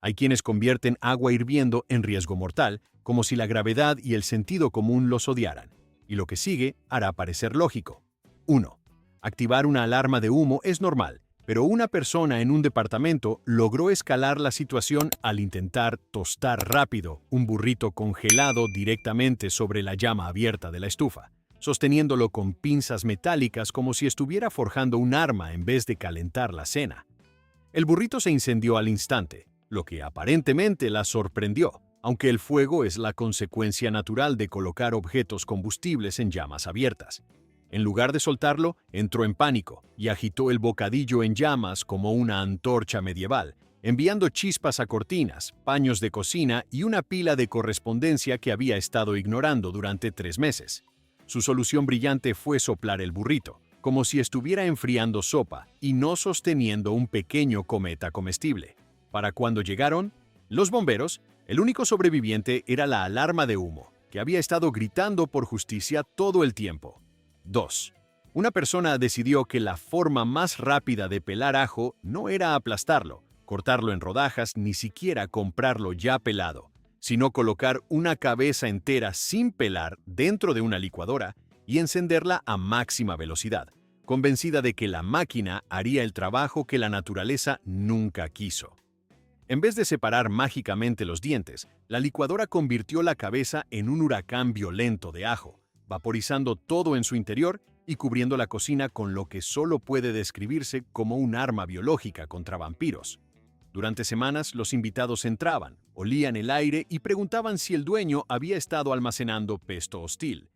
Hay quienes convierten agua hirviendo en riesgo mortal, como si la gravedad y el sentido común los odiaran. Y lo que sigue hará parecer lógico. 1. Activar una alarma de humo es normal, pero una persona en un departamento logró escalar la situación al intentar tostar rápido un burrito congelado directamente sobre la llama abierta de la estufa, sosteniéndolo con pinzas metálicas como si estuviera forjando un arma en vez de calentar la cena. El burrito se incendió al instante, lo que aparentemente la sorprendió, aunque el fuego es la consecuencia natural de colocar objetos combustibles en llamas abiertas. En lugar de soltarlo, entró en pánico y agitó el bocadillo en llamas como una antorcha medieval, enviando chispas a cortinas, paños de cocina y una pila de correspondencia que había estado ignorando durante 3 meses. Su solución brillante fue soplar el burrito, como si estuviera enfriando sopa y no sosteniendo un pequeño cometa comestible. Para cuando llegaron los bomberos, el único sobreviviente era la alarma de humo, que había estado gritando por justicia todo el tiempo. 2. Una persona decidió que la forma más rápida de pelar ajo no era aplastarlo, cortarlo en rodajas, ni siquiera comprarlo ya pelado, sino colocar una cabeza entera sin pelar dentro de una licuadora y encenderla a máxima velocidad, convencida de que la máquina haría el trabajo que la naturaleza nunca quiso. En vez de separar mágicamente los dientes, la licuadora convirtió la cabeza en un huracán violento de ajo, vaporizando todo en su interior y cubriendo la cocina con lo que solo puede describirse como un arma biológica contra vampiros. Durante semanas, los invitados entraban, olían el aire y preguntaban si el dueño había estado almacenando pesto hostil.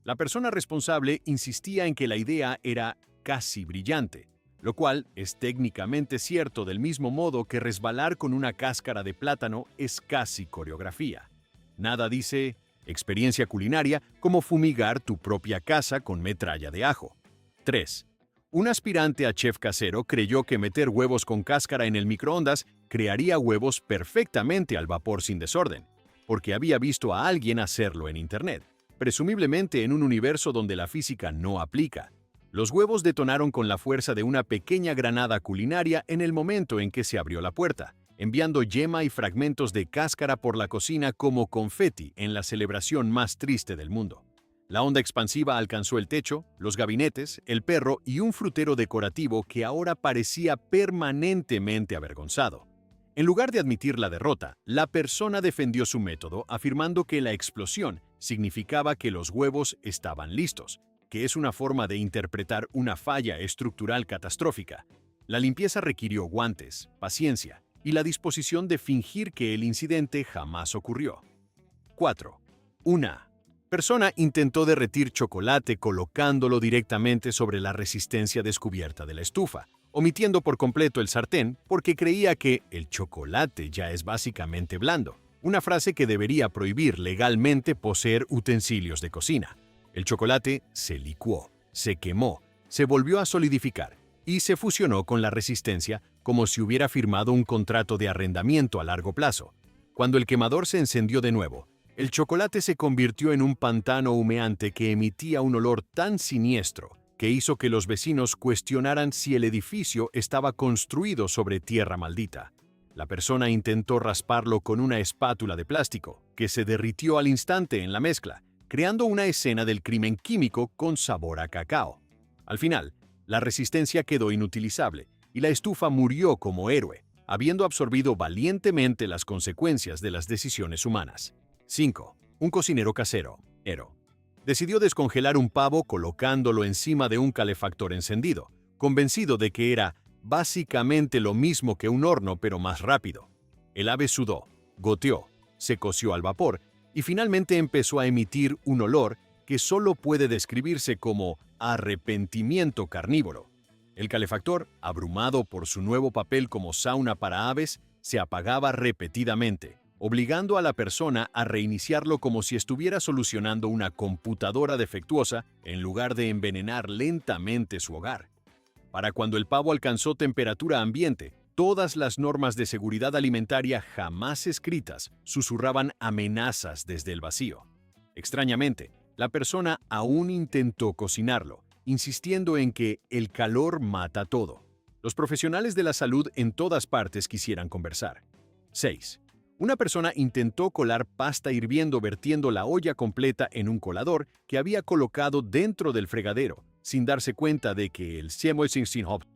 La persona responsable insistía en que la idea era casi brillante, lo cual es técnicamente cierto del mismo modo que resbalar con una cáscara de plátano es casi coreografía. Nada dice experiencia culinaria como fumigar tu propia casa con metralla de ajo. 3. Un aspirante a chef casero creyó que meter huevos con cáscara en el microondas crearía huevos perfectamente al vapor sin desorden, porque había visto a alguien hacerlo en internet, presumiblemente en un universo donde la física no aplica. Los huevos detonaron con la fuerza de una pequeña granada culinaria en el momento en que se abrió la puerta, enviando yema y fragmentos de cáscara por la cocina como confeti en la celebración más triste del mundo. La onda expansiva alcanzó el techo, los gabinetes, el perro y un frutero decorativo que ahora parecía permanentemente avergonzado. En lugar de admitir la derrota, la persona defendió su método afirmando que la explosión significaba que los huevos estaban listos, que es una forma de interpretar una falla estructural catastrófica. La limpieza requirió guantes, paciencia y la disposición de fingir que el incidente jamás ocurrió. 4. Una persona intentó derretir chocolate colocándolo directamente sobre la resistencia descubierta de la estufa, omitiendo por completo el sartén porque creía que el chocolate ya es básicamente blando, una frase que debería prohibir legalmente poseer utensilios de cocina. El chocolate se licuó, se quemó, se volvió a solidificar y se fusionó con la resistencia como si hubiera firmado un contrato de arrendamiento a largo plazo. Cuando el quemador se encendió de nuevo, el chocolate se convirtió en un pantano humeante que emitía un olor tan siniestro que hizo que los vecinos cuestionaran si el edificio estaba construido sobre tierra maldita. La persona intentó rasparlo con una espátula de plástico, que se derritió al instante en la mezcla, creando una escena del crimen químico con sabor a cacao. Al final, la resistencia quedó inutilizable y la estufa murió como héroe, habiendo absorbido valientemente las consecuencias de las decisiones humanas. 5. Un cocinero casero, Ero, decidió descongelar un pavo colocándolo encima de un calefactor encendido, convencido de que era básicamente lo mismo que un horno pero más rápido. El ave sudó, goteó, se coció al vapor y finalmente empezó a emitir un olor que solo puede describirse como arrepentimiento carnívoro. El calefactor, abrumado por su nuevo papel como sauna para aves, se apagaba repetidamente, obligando a la persona a reiniciarlo como si estuviera solucionando una computadora defectuosa en lugar de envenenar lentamente su hogar. Para cuando el pavo alcanzó temperatura ambiente, todas las normas de seguridad alimentaria jamás escritas susurraban amenazas desde el vacío. Extrañamente, la persona aún intentó cocinarlo, insistiendo en que el calor mata todo. Los profesionales de la salud en todas partes quisieran conversar. 6. Una persona intentó colar pasta hirviendo vertiendo la olla completa en un colador que había colocado dentro del fregadero, sin darse cuenta de que el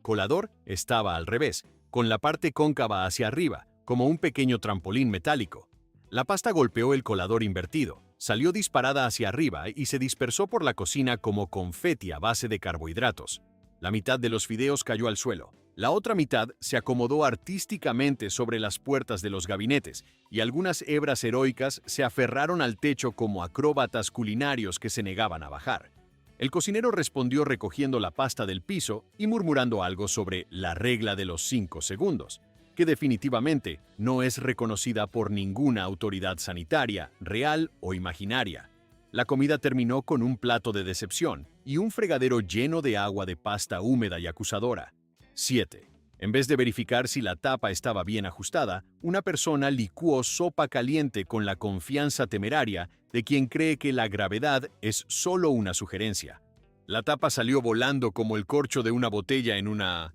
colador estaba al revés, con la parte cóncava hacia arriba, como un pequeño trampolín metálico. La pasta golpeó el colador invertido, salió disparada hacia arriba y se dispersó por la cocina como confeti a base de carbohidratos. La mitad de los fideos cayó al suelo. La otra mitad se acomodó artísticamente sobre las puertas de los gabinetes y algunas hebras heroicas se aferraron al techo como acróbatas culinarios que se negaban a bajar. El cocinero respondió recogiendo la pasta del piso y murmurando algo sobre la regla de los 5 segundos, que definitivamente no es reconocida por ninguna autoridad sanitaria, real o imaginaria. La comida terminó con un plato de decepción y un fregadero lleno de agua de pasta húmeda y acusadora. 7. En vez de verificar si la tapa estaba bien ajustada, una persona licuó sopa caliente con la confianza temeraria de quien cree que la gravedad es solo una sugerencia. La tapa salió volando como el corcho de una botella en una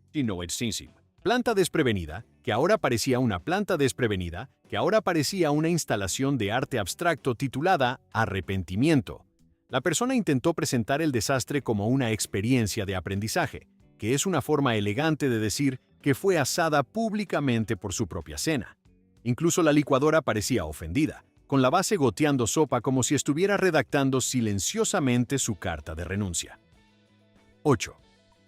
planta desprevenida, que ahora parecía una planta desprevenida, que ahora parecía una instalación de arte abstracto titulada Arrepentimiento. La persona intentó presentar el desastre como una experiencia de aprendizaje, que es una forma elegante de decir que fue asada públicamente por su propia cena. Incluso la licuadora parecía ofendida, con la base goteando sopa como si estuviera redactando silenciosamente su carta de renuncia. 8.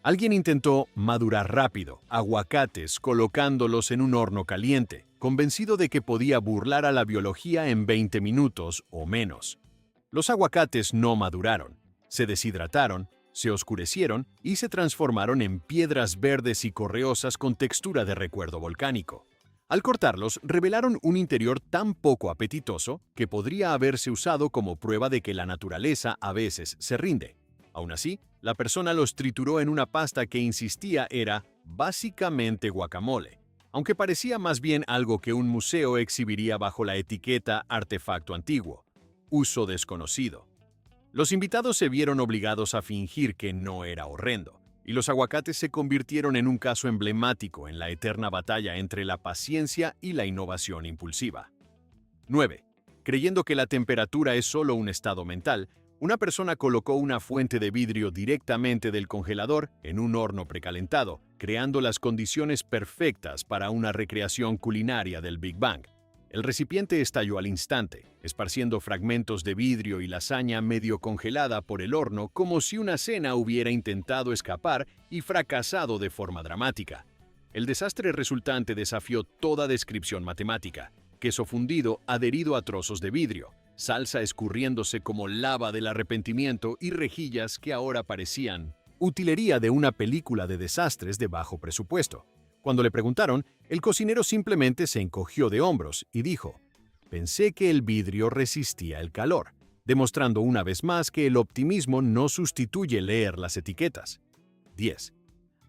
Alguien intentó madurar rápido aguacates colocándolos en un horno caliente, convencido de que podía burlar a la biología en 20 minutos o menos. Los aguacates no maduraron, se deshidrataron, se oscurecieron y se transformaron en piedras verdes y correosas con textura de recuerdo volcánico. Al cortarlos, revelaron un interior tan poco apetitoso que podría haberse usado como prueba de que la naturaleza a veces se rinde. Aún así, la persona los trituró en una pasta que insistía era básicamente guacamole, aunque parecía más bien algo que un museo exhibiría bajo la etiqueta artefacto antiguo, uso desconocido. Los invitados se vieron obligados a fingir que no era horrendo, y los aguacates se convirtieron en un caso emblemático en la eterna batalla entre la paciencia y la innovación impulsiva. 9. Creyendo que la temperatura es solo un estado mental, una persona colocó una fuente de vidrio directamente del congelador en un horno precalentado, creando las condiciones perfectas para una recreación culinaria del Big Bang. El recipiente estalló al instante, esparciendo fragmentos de vidrio y lasaña medio congelada por el horno como si una cena hubiera intentado escapar y fracasado de forma dramática. El desastre resultante desafió toda descripción matemática: queso fundido adherido a trozos de vidrio, salsa escurriéndose como lava del arrepentimiento y rejillas que ahora parecían utilería de una película de desastres de bajo presupuesto. Cuando le preguntaron, el cocinero simplemente se encogió de hombros y dijo: «Pensé que el vidrio resistía el calor», demostrando una vez más que el optimismo no sustituye leer las etiquetas. 10.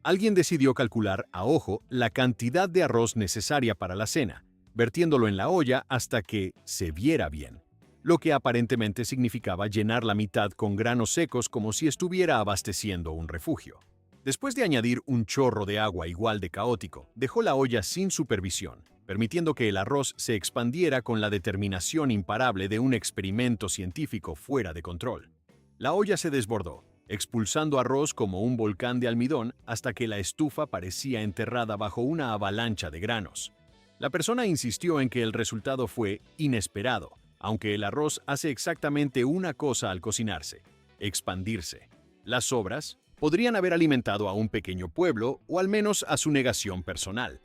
Alguien decidió calcular a ojo la cantidad de arroz necesaria para la cena, vertiéndolo en la olla hasta que se viera bien, lo que aparentemente significaba llenar la mitad con granos secos como si estuviera abasteciendo un refugio. Después de añadir un chorro de agua igual de caótico, dejó la olla sin supervisión, permitiendo que el arroz se expandiera con la determinación imparable de un experimento científico fuera de control. La olla se desbordó, expulsando arroz como un volcán de almidón hasta que la estufa parecía enterrada bajo una avalancha de granos. La persona insistió en que el resultado fue inesperado, aunque el arroz hace exactamente una cosa al cocinarse: expandirse. Las sobras podrían haber alimentado a un pequeño pueblo o al menos a su negación personal.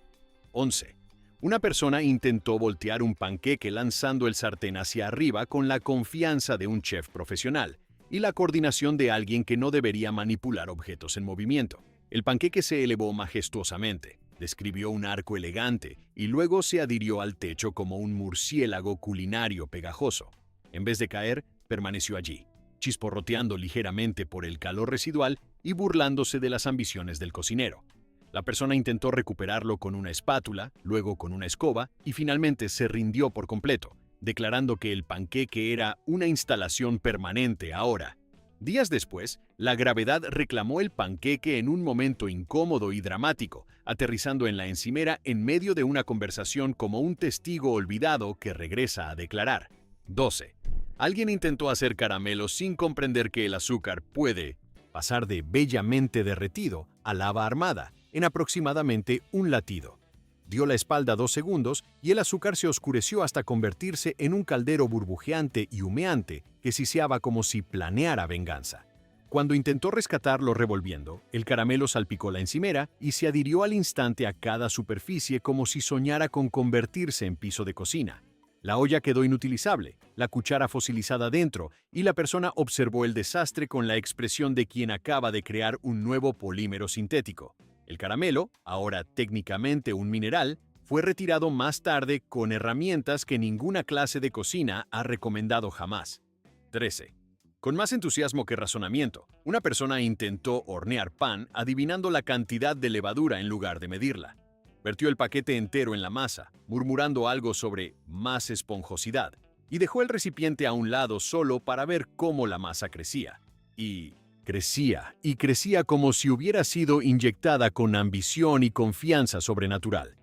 11. Una persona intentó voltear un panqueque lanzando el sartén hacia arriba con la confianza de un chef profesional y la coordinación de alguien que no debería manipular objetos en movimiento. El panqueque se elevó majestuosamente, describió un arco elegante y luego se adhirió al techo como un murciélago culinario pegajoso. En vez de caer, permaneció allí, chisporroteando ligeramente por el calor residual y burlándose de las ambiciones del cocinero. La persona intentó recuperarlo con una espátula, luego con una escoba y finalmente se rindió por completo, declarando que el panqueque era una instalación permanente ahora. Días después, la gravedad reclamó el panqueque en un momento incómodo y dramático, aterrizando en la encimera en medio de una conversación como un testigo olvidado que regresa a declarar. 12. Alguien intentó hacer caramelo sin comprender que el azúcar puede pasar de bellamente derretido a lava armada en aproximadamente un latido. Dio la espalda 2 segundos y el azúcar se oscureció hasta convertirse en un caldero burbujeante y humeante que siseaba como si planeara venganza. Cuando intentó rescatarlo revolviendo, el caramelo salpicó la encimera y se adhirió al instante a cada superficie como si soñara con convertirse en piso de cocina. La olla quedó inutilizable, la cuchara fosilizada dentro, y la persona observó el desastre con la expresión de quien acaba de crear un nuevo polímero sintético. El caramelo, ahora técnicamente un mineral, fue retirado más tarde con herramientas que ninguna clase de cocina ha recomendado jamás. 13. Con más entusiasmo que razonamiento, una persona intentó hornear pan adivinando la cantidad de levadura en lugar de medirla. Vertió el paquete entero en la masa, murmurando algo sobre más esponjosidad, y dejó el recipiente a un lado solo para ver cómo la masa crecía. Y crecía como si hubiera sido inyectada con ambición y confianza sobrenatural.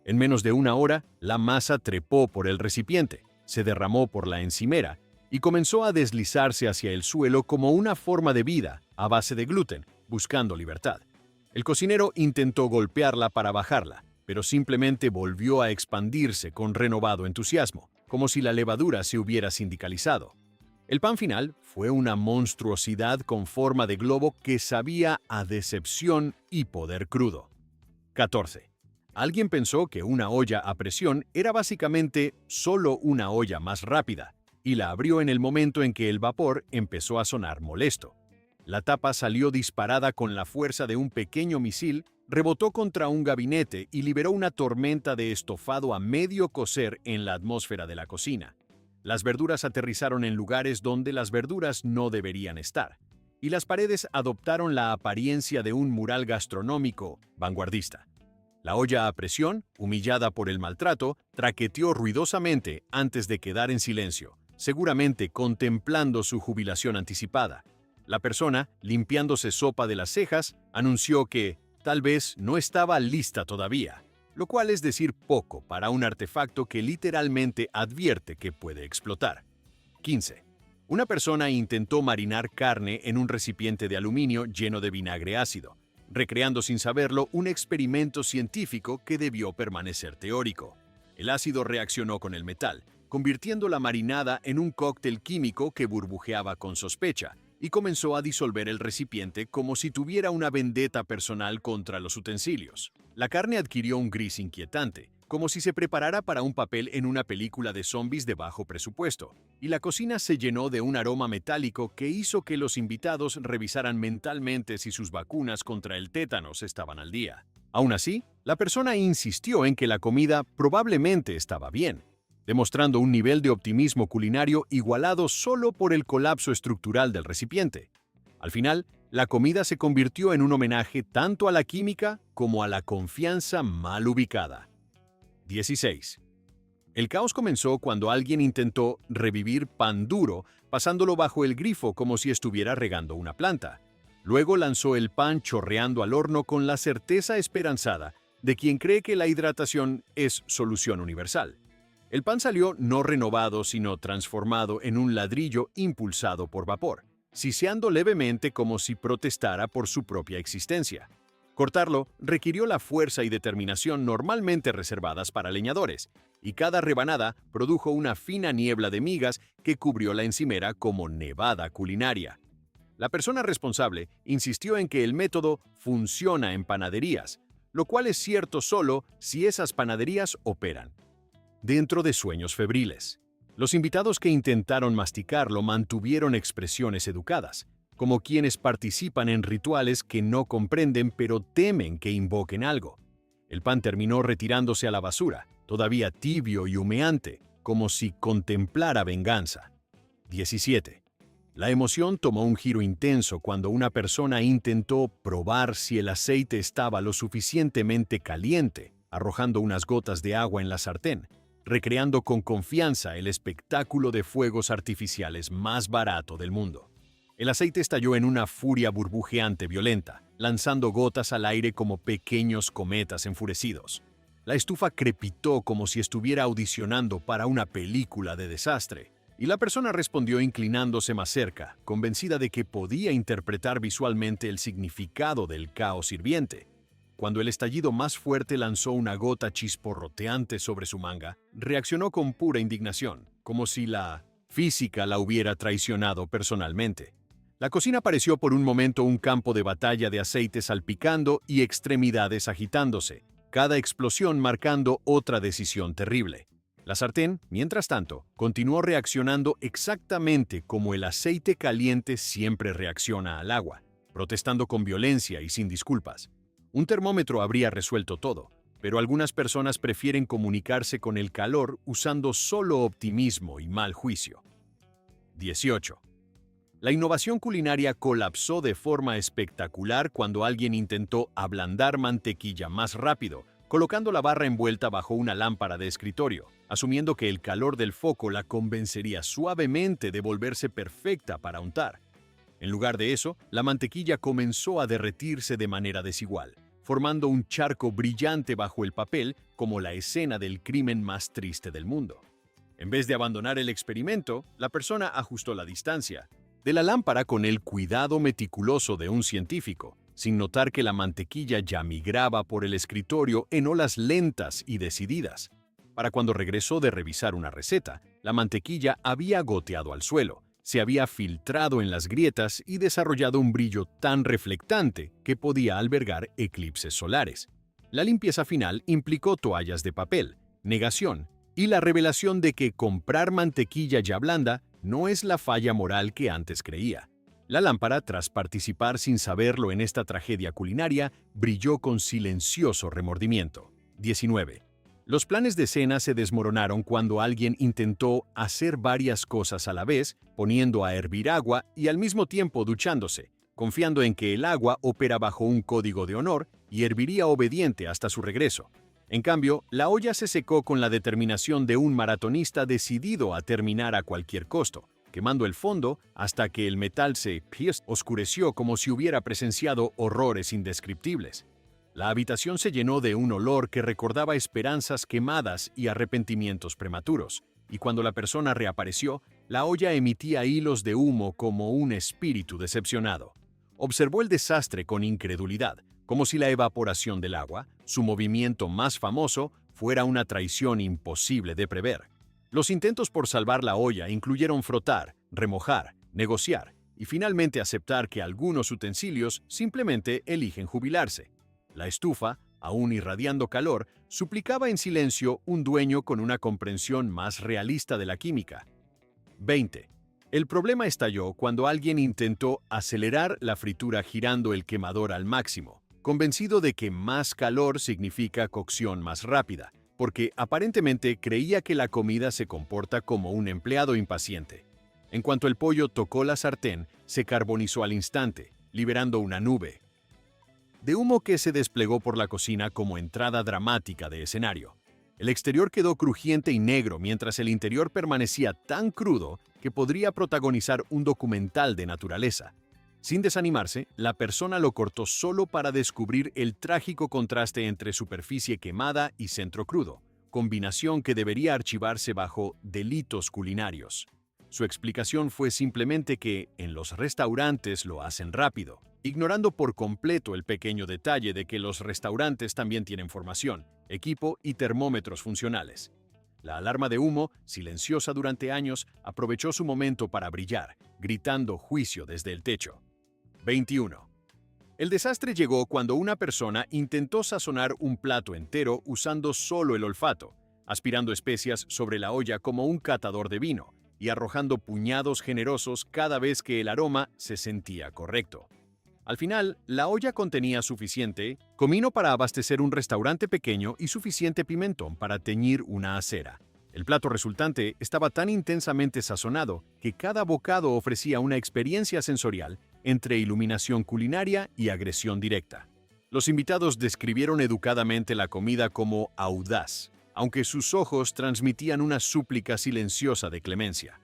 En menos de una hora, la masa trepó por el recipiente, se derramó por la encimera y comenzó a deslizarse hacia el suelo como una forma de vida a base de gluten, buscando libertad. El cocinero intentó golpearla para bajarla, pero simplemente volvió a expandirse con renovado entusiasmo, como si la levadura se hubiera sindicalizado. El pan final fue una monstruosidad con forma de globo que sabía a decepción y poder crudo. 14. Alguien pensó que una olla a presión era básicamente solo una olla más rápida, y la abrió en el momento en que el vapor empezó a sonar molesto. La tapa salió disparada con la fuerza de un pequeño misil, rebotó contra un gabinete y liberó una tormenta de estofado a medio cocer en la atmósfera de la cocina. Las verduras aterrizaron en lugares donde las verduras no deberían estar, y las paredes adoptaron la apariencia de un mural gastronómico vanguardista. La olla a presión, humillada por el maltrato, traqueteó ruidosamente antes de quedar en silencio, seguramente contemplando su jubilación anticipada. La persona, limpiándose sopa de las cejas, anunció que tal vez no estaba lista todavía, lo cual es decir poco para un artefacto que literalmente advierte que puede explotar. 15. Una persona intentó marinar carne en un recipiente de aluminio lleno de vinagre ácido, recreando sin saberlo un experimento científico que debió permanecer teórico. El ácido reaccionó con el metal, convirtiendo la marinada en un cóctel químico que burbujeaba con sospecha, y comenzó a disolver el recipiente como si tuviera una vendetta personal contra los utensilios. La carne adquirió un gris inquietante, como si se preparara para un papel en una película de zombies de bajo presupuesto, y la cocina se llenó de un aroma metálico que hizo que los invitados revisaran mentalmente si sus vacunas contra el tétanos estaban al día. Aún así, la persona insistió en que la comida probablemente estaba bien, demostrando un nivel de optimismo culinario igualado solo por el colapso estructural del recipiente. Al final, la comida se convirtió en un homenaje tanto a la química como a la confianza mal ubicada. 16. El caos comenzó cuando alguien intentó revivir pan duro, pasándolo bajo el grifo como si estuviera regando una planta. Luego lanzó el pan chorreando al horno con la certeza esperanzada de quien cree que la hidratación es solución universal. El pan salió no renovado, sino transformado en un ladrillo impulsado por vapor, siseando levemente como si protestara por su propia existencia. Cortarlo requirió la fuerza y determinación normalmente reservadas para leñadores, y cada rebanada produjo una fina niebla de migas que cubrió la encimera como nevada culinaria. La persona responsable insistió en que el método funciona en panaderías, lo cual es cierto solo si esas panaderías operan. Dentro de sueños febriles. Los invitados que intentaron masticarlo mantuvieron expresiones educadas, como quienes participan en rituales que no comprenden pero temen que invoquen algo. El pan terminó retirándose a la basura, todavía tibio y humeante, como si contemplara venganza. 17. La emoción tomó un giro intenso cuando una persona intentó probar si el aceite estaba lo suficientemente caliente, arrojando unas gotas de agua en la sartén, recreando con confianza el espectáculo de fuegos artificiales más barato del mundo. El aceite estalló en una furia burbujeante violenta, lanzando gotas al aire como pequeños cometas enfurecidos. La estufa crepitó como si estuviera audicionando para una película de desastre, y la persona respondió inclinándose más cerca, convencida de que podía interpretar visualmente el significado del caos hirviente. Cuando el estallido más fuerte lanzó una gota chisporroteante sobre su manga, reaccionó con pura indignación, como si la física la hubiera traicionado personalmente. La cocina pareció por un momento un campo de batalla de aceite salpicando y extremidades agitándose, cada explosión marcando otra decisión terrible. La sartén, mientras tanto, continuó reaccionando exactamente como el aceite caliente siempre reacciona al agua, protestando con violencia y sin disculpas. Un termómetro habría resuelto todo, pero algunas personas prefieren comunicarse con el calor usando solo optimismo y mal juicio. 18. La innovación culinaria colapsó de forma espectacular cuando alguien intentó ablandar mantequilla más rápido, colocando la barra envuelta bajo una lámpara de escritorio, asumiendo que el calor del foco la convencería suavemente de volverse perfecta para untar. En lugar de eso, la mantequilla comenzó a derretirse de manera desigual, formando un charco brillante bajo el papel como la escena del crimen más triste del mundo. En vez de abandonar el experimento, la persona ajustó la distancia de la lámpara con el cuidado meticuloso de un científico, sin notar que la mantequilla ya migraba por el escritorio en olas lentas y decididas. Para cuando regresó de revisar una receta, la mantequilla había goteado al suelo, se había filtrado en las grietas y desarrollado un brillo tan reflectante que podía albergar eclipses solares. La limpieza final implicó toallas de papel, negación y la revelación de que comprar mantequilla ya blanda no es la falla moral que antes creía. La lámpara, tras participar sin saberlo en esta tragedia culinaria, brilló con silencioso remordimiento. 19. Los planes de cena se desmoronaron cuando alguien intentó hacer varias cosas a la vez, poniendo a hervir agua y al mismo tiempo duchándose, confiando en que el agua opera bajo un código de honor y herviría obediente hasta su regreso. En cambio, la olla se secó con la determinación de un maratonista decidido a terminar a cualquier costo, quemando el fondo hasta que el metal se oscureció como si hubiera presenciado horrores indescriptibles. La habitación se llenó de un olor que recordaba esperanzas quemadas y arrepentimientos prematuros, y cuando la persona reapareció, la olla emitía hilos de humo como un espíritu decepcionado. Observó el desastre con incredulidad, como si la evaporación del agua, su movimiento más famoso, fuera una traición imposible de prever. Los intentos por salvar la olla incluyeron frotar, remojar, negociar y finalmente aceptar que algunos utensilios simplemente eligen jubilarse. La estufa, aún irradiando calor, suplicaba en silencio un dueño con una comprensión más realista de la química. 20. El problema estalló cuando alguien intentó acelerar la fritura girando el quemador al máximo, convencido de que más calor significa cocción más rápida, porque aparentemente creía que la comida se comporta como un empleado impaciente. En cuanto el pollo tocó la sartén, se carbonizó al instante, liberando una nube de humo que se desplegó por la cocina como entrada dramática de escenario. El exterior quedó crujiente y negro mientras el interior permanecía tan crudo que podría protagonizar un documental de naturaleza. Sin desanimarse, la persona lo cortó solo para descubrir el trágico contraste entre superficie quemada y centro crudo, combinación que debería archivarse bajo delitos culinarios. Su explicación fue simplemente que en los restaurantes lo hacen rápido, ignorando por completo el pequeño detalle de que los restaurantes también tienen formación, equipo y termómetros funcionales. La alarma de humo, silenciosa durante años, aprovechó su momento para brillar, gritando juicio desde el techo. 21. El desastre llegó cuando una persona intentó sazonar un plato entero usando solo el olfato, aspirando especias sobre la olla como un catador de vino y arrojando puñados generosos cada vez que el aroma se sentía correcto. Al final, la olla contenía suficiente comino para abastecer un restaurante pequeño y suficiente pimentón para teñir una acera. El plato resultante estaba tan intensamente sazonado que cada bocado ofrecía una experiencia sensorial entre iluminación culinaria y agresión directa. Los invitados describieron educadamente la comida como audaz, aunque sus ojos transmitían una súplica silenciosa de clemencia.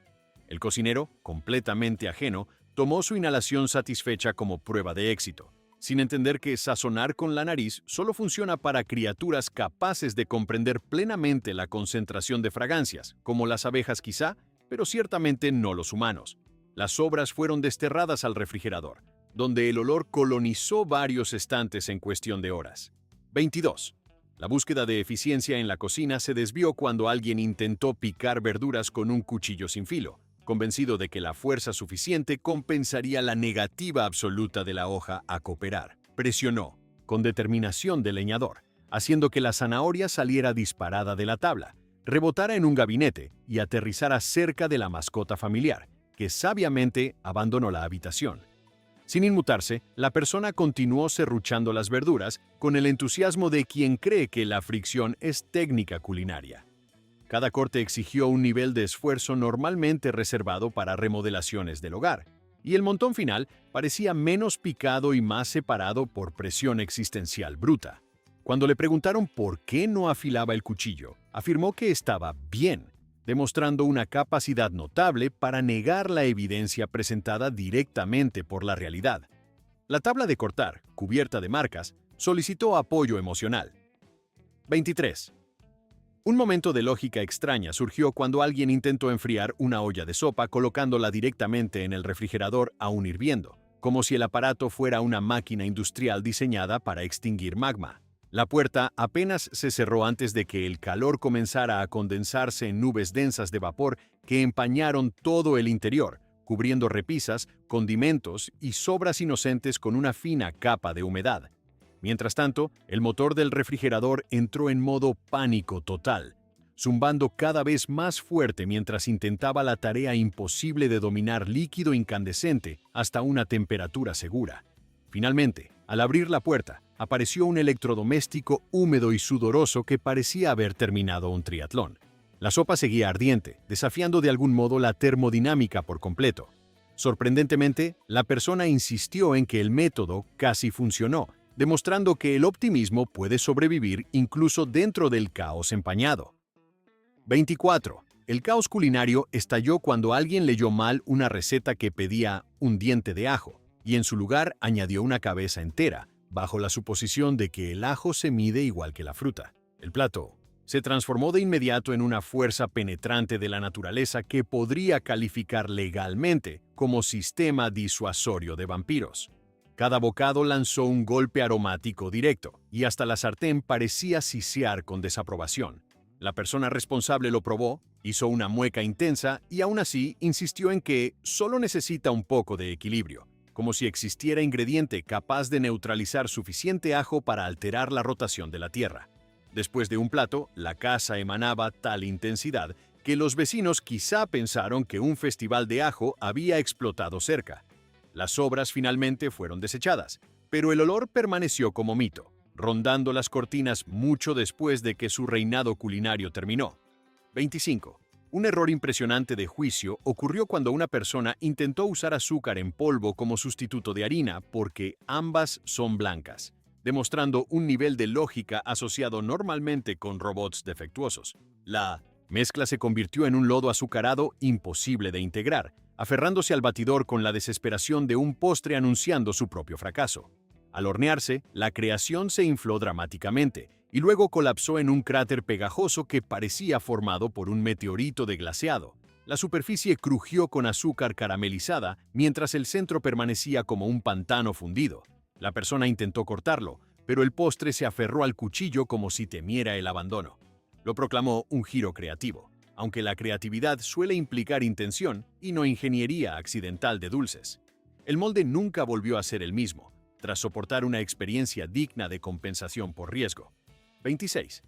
El cocinero, completamente ajeno, tomó su inhalación satisfecha como prueba de éxito, sin entender que sazonar con la nariz solo funciona para criaturas capaces de comprender plenamente la concentración de fragancias, como las abejas quizá, pero ciertamente no los humanos. Las sobras fueron desterradas al refrigerador, donde el olor colonizó varios estantes en cuestión de horas. 22. La búsqueda de eficiencia en la cocina se desvió cuando alguien intentó picar verduras con un cuchillo sin filo, convencido de que la fuerza suficiente compensaría la negativa absoluta de la hoja a cooperar. Presionó, con determinación del leñador, haciendo que la zanahoria saliera disparada de la tabla, rebotara en un gabinete y aterrizara cerca de la mascota familiar, que sabiamente abandonó la habitación. Sin inmutarse, la persona continuó serruchando las verduras con el entusiasmo de quien cree que la fricción es técnica culinaria. Cada corte exigió un nivel de esfuerzo normalmente reservado para remodelaciones del hogar, y el montón final parecía menos picado y más separado por presión existencial bruta. Cuando le preguntaron por qué no afilaba el cuchillo, afirmó que estaba bien, demostrando una capacidad notable para negar la evidencia presentada directamente por la realidad. La tabla de cortar, cubierta de marcas, solicitó apoyo emocional. 23. Un momento de lógica extraña surgió cuando alguien intentó enfriar una olla de sopa colocándola directamente en el refrigerador aún hirviendo, como si el aparato fuera una máquina industrial diseñada para extinguir magma. La puerta apenas se cerró antes de que el calor comenzara a condensarse en nubes densas de vapor que empañaron todo el interior, cubriendo repisas, condimentos y sobras inocentes con una fina capa de humedad. Mientras tanto, el motor del refrigerador entró en modo pánico total, zumbando cada vez más fuerte mientras intentaba la tarea imposible de dominar líquido incandescente hasta una temperatura segura. Finalmente, al abrir la puerta, apareció un electrodoméstico húmedo y sudoroso que parecía haber terminado un triatlón. La sopa seguía ardiente, desafiando de algún modo la termodinámica por completo. Sorprendentemente, la persona insistió en que el método casi funcionó, demostrando que el optimismo puede sobrevivir incluso dentro del caos empañado. 24. El caos culinario estalló cuando alguien leyó mal una receta que pedía un diente de ajo, y en su lugar añadió una cabeza entera, bajo la suposición de que el ajo se mide igual que la fruta. El plato se transformó de inmediato en una fuerza penetrante de la naturaleza que podría calificar legalmente como sistema disuasorio de vampiros. Cada bocado lanzó un golpe aromático directo, y hasta la sartén parecía sisear con desaprobación. La persona responsable lo probó, hizo una mueca intensa y aún así insistió en que solo necesita un poco de equilibrio, como si existiera ingrediente capaz de neutralizar suficiente ajo para alterar la rotación de la tierra. Después de un plato, la casa emanaba tal intensidad que los vecinos quizá pensaron que un festival de ajo había explotado cerca. Las sobras finalmente fueron desechadas, pero el olor permaneció como mito, rondando las cortinas mucho después de que su reinado culinario terminó. 25. Un error impresionante de juicio ocurrió cuando una persona intentó usar azúcar en polvo como sustituto de harina porque ambas son blancas, demostrando un nivel de lógica asociado normalmente con robots defectuosos. La mezcla se convirtió en un lodo azucarado imposible de integrar, aferrándose al batidor con la desesperación de un postre anunciando su propio fracaso. Al hornearse, la creación se infló dramáticamente y luego colapsó en un cráter pegajoso que parecía formado por un meteorito deglaseado. La superficie crujió con azúcar caramelizada mientras el centro permanecía como un pantano fundido. La persona intentó cortarlo, pero el postre se aferró al cuchillo como si temiera el abandono. Lo proclamó un giro creativo, aunque la creatividad suele implicar intención y no ingeniería accidental de dulces. El molde nunca volvió a ser el mismo, tras soportar una experiencia digna de compensación por riesgo. 26.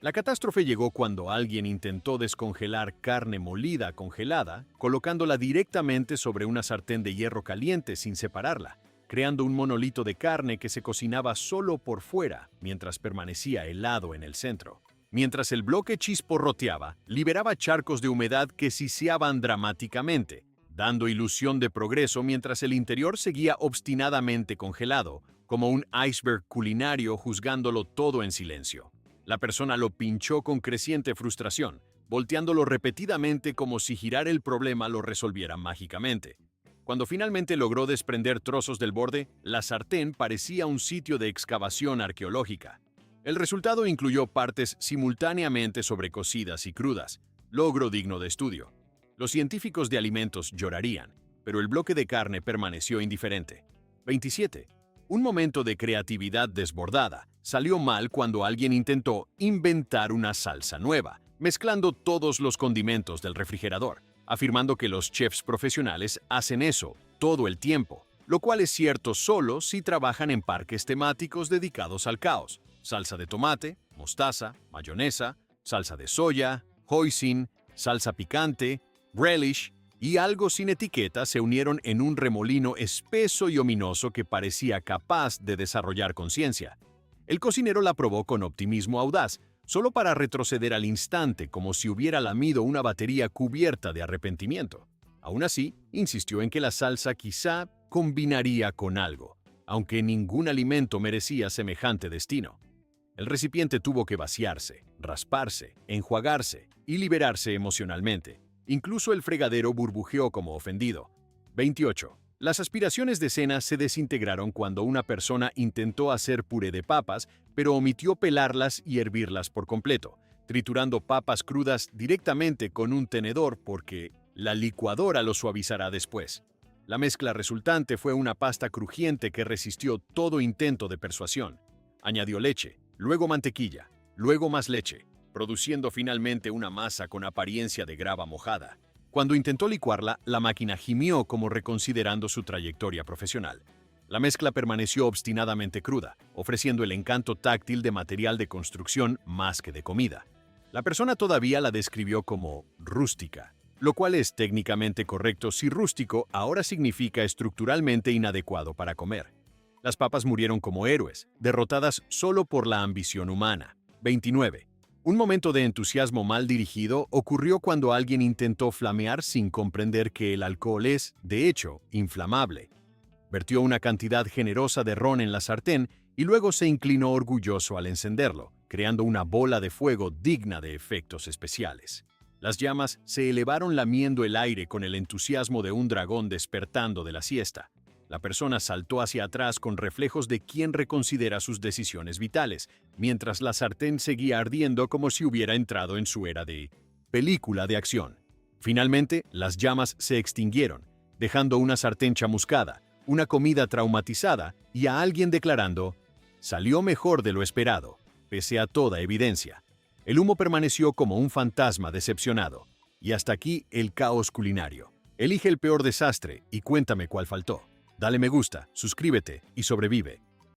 La catástrofe llegó cuando alguien intentó descongelar carne molida congelada, colocándola directamente sobre una sartén de hierro caliente sin separarla, creando un monolito de carne que se cocinaba solo por fuera mientras permanecía helado en el centro. Mientras el bloque chisporroteaba, liberaba charcos de humedad que siseaban dramáticamente, dando ilusión de progreso mientras el interior seguía obstinadamente congelado, como un iceberg culinario juzgándolo todo en silencio. La persona lo pinchó con creciente frustración, volteándolo repetidamente como si girar el problema lo resolviera mágicamente. Cuando finalmente logró desprender trozos del borde, la sartén parecía un sitio de excavación arqueológica. El resultado incluyó partes simultáneamente sobrecocidas y crudas, logro digno de estudio. Los científicos de alimentos llorarían, pero el bloque de carne permaneció indiferente. 27. Un momento de creatividad desbordada salió mal cuando alguien intentó inventar una salsa nueva, mezclando todos los condimentos del refrigerador, afirmando que los chefs profesionales hacen eso todo el tiempo, lo cual es cierto solo si trabajan en parques temáticos dedicados al caos. Salsa de tomate, mostaza, mayonesa, salsa de soya, hoisin, salsa picante, relish y algo sin etiqueta se unieron en un remolino espeso y ominoso que parecía capaz de desarrollar conciencia. El cocinero la probó con optimismo audaz, solo para retroceder al instante como si hubiera lamido una batería cubierta de arrepentimiento. Aún así, insistió en que la salsa quizá combinaría con algo, aunque ningún alimento merecía semejante destino. El recipiente tuvo que vaciarse, rasparse, enjuagarse y liberarse emocionalmente. Incluso el fregadero burbujeó como ofendido. 28. Las aspiraciones de cena se desintegraron cuando una persona intentó hacer puré de papas, pero omitió pelarlas y hervirlas por completo, triturando papas crudas directamente con un tenedor porque la licuadora lo suavizará después. La mezcla resultante fue una pasta crujiente que resistió todo intento de persuasión. Añadió leche, luego mantequilla, luego más leche, produciendo finalmente una masa con apariencia de grava mojada. Cuando intentó licuarla, la máquina gimió como reconsiderando su trayectoria profesional. La mezcla permaneció obstinadamente cruda, ofreciendo el encanto táctil de material de construcción más que de comida. La persona todavía la describió como rústica, lo cual es técnicamente correcto si rústico ahora significa estructuralmente inadecuado para comer. Las papas murieron como héroes, derrotadas solo por la ambición humana. 29. Un momento de entusiasmo mal dirigido ocurrió cuando alguien intentó flamear sin comprender que el alcohol es, de hecho, inflamable. Vertió una cantidad generosa de ron en la sartén y luego se inclinó orgulloso al encenderlo, creando una bola de fuego digna de efectos especiales. Las llamas se elevaron lamiendo el aire con el entusiasmo de un dragón despertando de la siesta. La persona saltó hacia atrás con reflejos de quien reconsidera sus decisiones vitales, mientras la sartén seguía ardiendo como si hubiera entrado en su era de película de acción. Finalmente, las llamas se extinguieron, dejando una sartén chamuscada, una comida traumatizada y a alguien declarando: «Salió mejor de lo esperado, pese a toda evidencia». El humo permaneció como un fantasma decepcionado. Y hasta aquí el caos culinario. Elige el peor desastre y cuéntame cuál faltó. Dale me gusta, suscríbete y sobrevive.